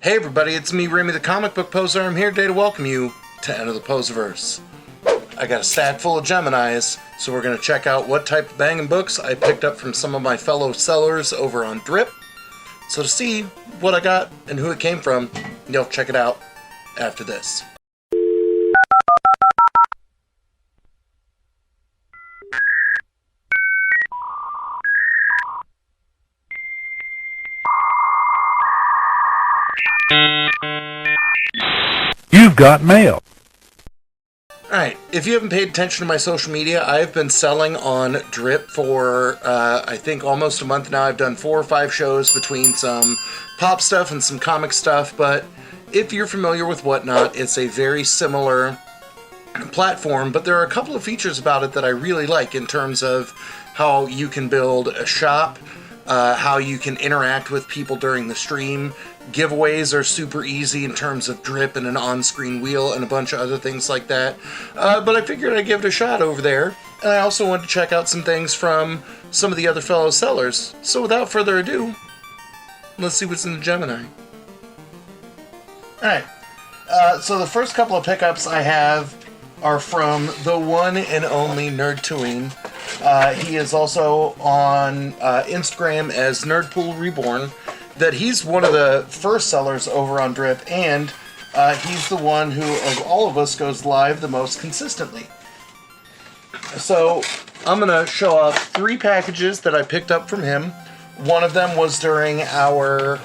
Hey everybody, it's me, Remy the Comic Book Poser. I'm here today to welcome you to Enter the Poserverse. I got a stack full of Geminis, so we're going to check out what type of banging books I picked up from some of my fellow sellers over on Drip. So to see what I got and who it came from, you'll check it out after this. You've got mail. Alright, if you haven't paid attention to my social media, I've been selling on Drip for, I think, almost a month now. I've done 4 or 5 shows between some pop stuff and some comic stuff, but if you're familiar with Whatnot, it's a very similar platform, but there are a couple of features about it that I really like in terms of how you can build a shop, how you can interact with people during the stream. Giveaways are super easy in terms of Drip and an on-screen wheel and a bunch of other things like that. But I figured I'd give it a shot over there. And I also wanted to check out some things from some of the other fellow sellers. So without further ado, let's see what's in the Gemini. Alright, so the first couple of pickups I have are from the one and only Nerdtooine. He is also on Instagram as Nerdpool Reborn. That he's one of the first sellers over on Drip, and he's the one who, of all of us, goes live the most consistently. So I'm going to show off 3 packages that I picked up from him. One of them was during our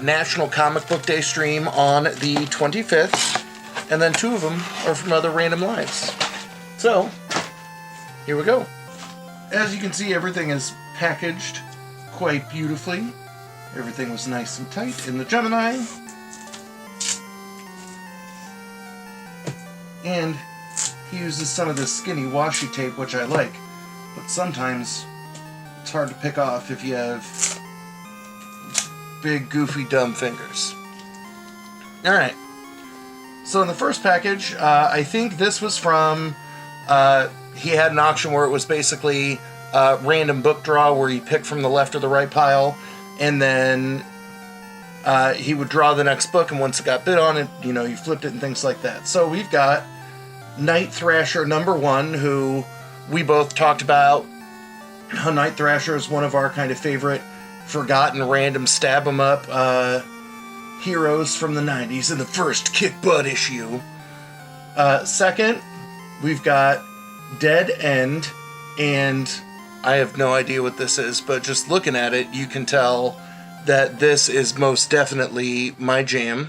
National Comic Book Day stream on the 25th, and then 2 of them are from other random lives. So, here we go. As you can see, everything is packaged quite beautifully. Everything was nice and tight in the Gemini. And he uses some of this skinny washi tape, which I like. But sometimes it's hard to pick off if you have big, goofy, dumb fingers. Alright. So in the first package, I think this was from... he had an auction where it was basically random book draw where you pick from the left or the right pile. And then he would draw the next book, and once it got bid on it, you know, you flipped it and things like that. So we've got Night Thrasher #1, who we both talked about. How Night Thrasher is one of our kind of favorite forgotten random stab 'em up heroes from the 90s in the first Kick Butt issue. Second, we've got Dead End, and I have no idea what this is, but just looking at it, you can tell that this is most definitely my jam.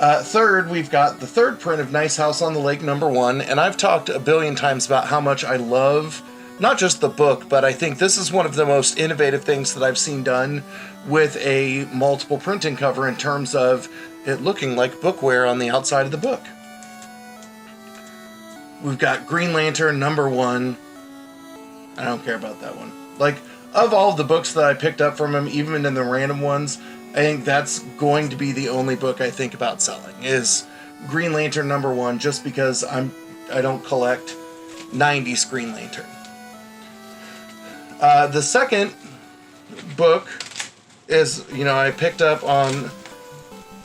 Third, we've got the 3rd print of Nice House on the Lake #1, and I've talked a billion times about how much I love not just the book, but I think this is one of the most innovative things that I've seen done with a multiple printing cover in terms of it looking like bookware on the outside of the book. We've got Green Lantern #1. I don't care about that one. Like, of all the books that I picked up from him, even in the random ones, I think that's going to be the only book I think about selling, is Green Lantern #1, just because I don't collect 90s Green Lantern. The second book is, you know, I picked up on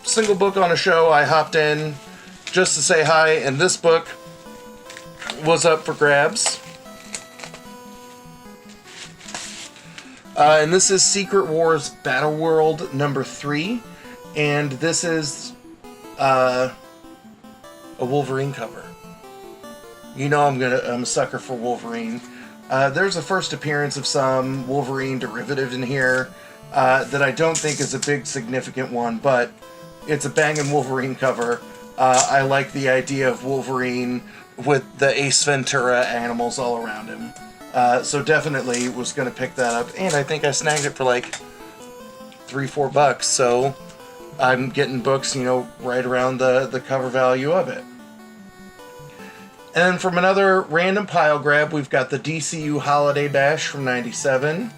single book on a show. I hopped in just to say hi, and this book was up for grabs. And this is Secret Wars Battle World #3, and this is a Wolverine cover. You know I'm a sucker for Wolverine. There's a first appearance of some Wolverine derivative in here that I don't think is a big significant one, but it's a banging Wolverine cover. I like the idea of Wolverine with the Ace Ventura animals all around him. So definitely was going to pick that up, and I think I snagged it for like $3-4, so I'm getting books, you know, right around the cover value of it. And from another random pile grab, we've got the DCU Holiday Bash from '97.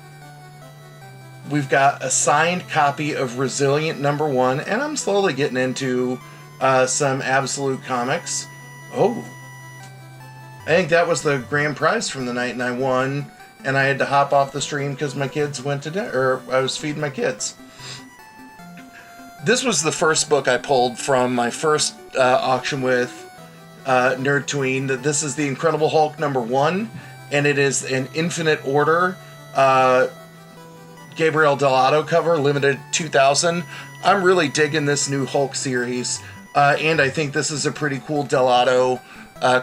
We've got a signed copy of Resilient #1, and I'm slowly getting into some Absolute Comics. Oh, I think that was the grand prize from the night, and I won, and I had to hop off the stream because my kids went to dinner, or I was feeding my kids. This was the first book I pulled from my first auction with Nerdtooine. This is the Incredible Hulk #1, and it is an Infinite Order Gabriel Dell'Otto cover, limited 2000. I'm really digging this new Hulk series, and I think this is a pretty cool Dell'Otto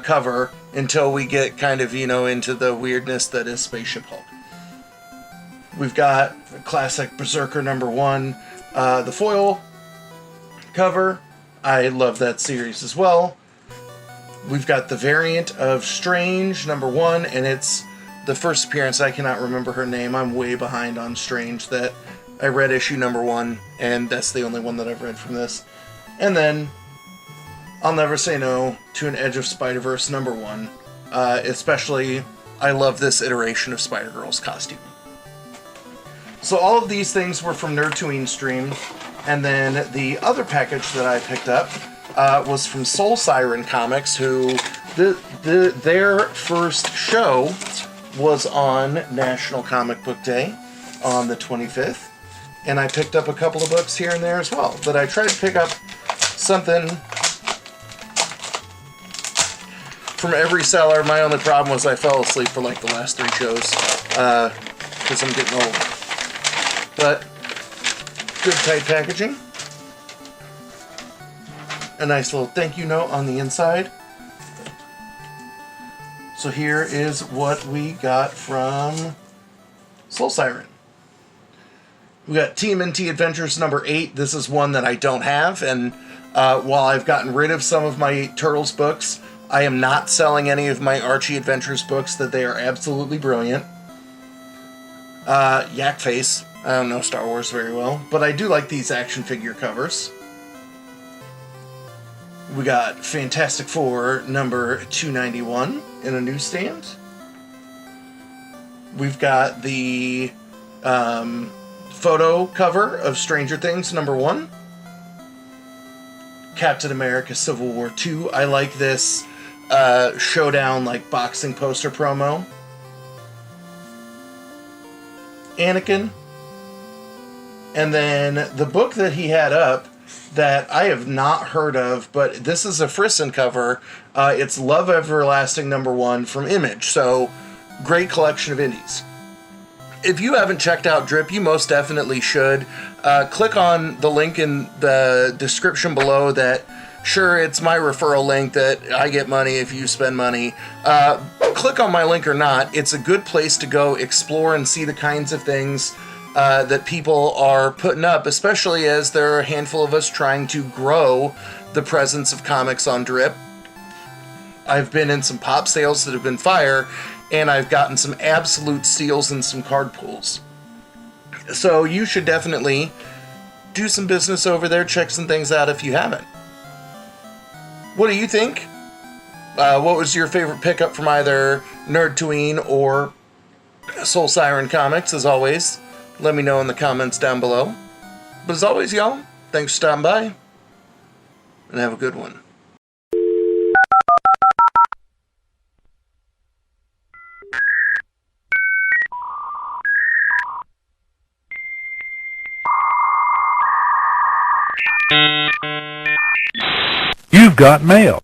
cover until we get kind of, into the weirdness that is Spaceship Hulk. We've got a classic Berserker #1, the foil cover. I love that series as well. We've got the variant of Strange #1, and it's the first appearance. I cannot remember her name. I'm way behind on Strange. That I read issue #1, and that's the only one that I've read from this. And then I'll never say no to an Edge of Spider-Verse #1. Especially, I love this iteration of Spider-Girl's costume. So all of these things were from Nerdtooine stream, and then the other package that I picked up was from Soul Siren Comics, who their first show was on National Comic Book Day on the 25th, and I picked up a couple of books here and there as well. But I tried to pick up something from every seller. My only problem was I fell asleep for like the last 3 shows because I'm getting old. But good tight packaging. A nice little thank you note on the inside. So here is what we got from Soul Siren. We got TMNT Adventures #8. This is one that I don't have, and while I've gotten rid of some of my Turtles books, I am not selling any of my Archie Adventures books, that they are absolutely brilliant. Yak Face. I don't know Star Wars very well, but I do like these action figure covers. We got Fantastic Four #291 in a newsstand. We've got the photo cover of Stranger Things #1. Captain America Civil War II. I like this showdown, like boxing poster promo. Anakin. And then the book that he had up that I have not heard of, but this is a Frisson cover. It's Love Everlasting #1 from Image. So, great collection of indies. If you haven't checked out Drip, you most definitely should. Click on the link in the description below that, sure, it's my referral link that I get money if you spend money. Click on my link or not, it's a good place to go explore and see the kinds of things that people are putting up, especially as there are a handful of us trying to grow the presence of comics on Drip. I've been in some pop sales that have been fire, and I've gotten some absolute steals and some card pools. So you should definitely do some business over there, check some things out if you haven't. What do you think? What was your favorite pickup from either Nerdtooine or Soul Siren Comics? As always, let me know in the comments down below. But as always, y'all, thanks for stopping by, and have a good one. You've got mail.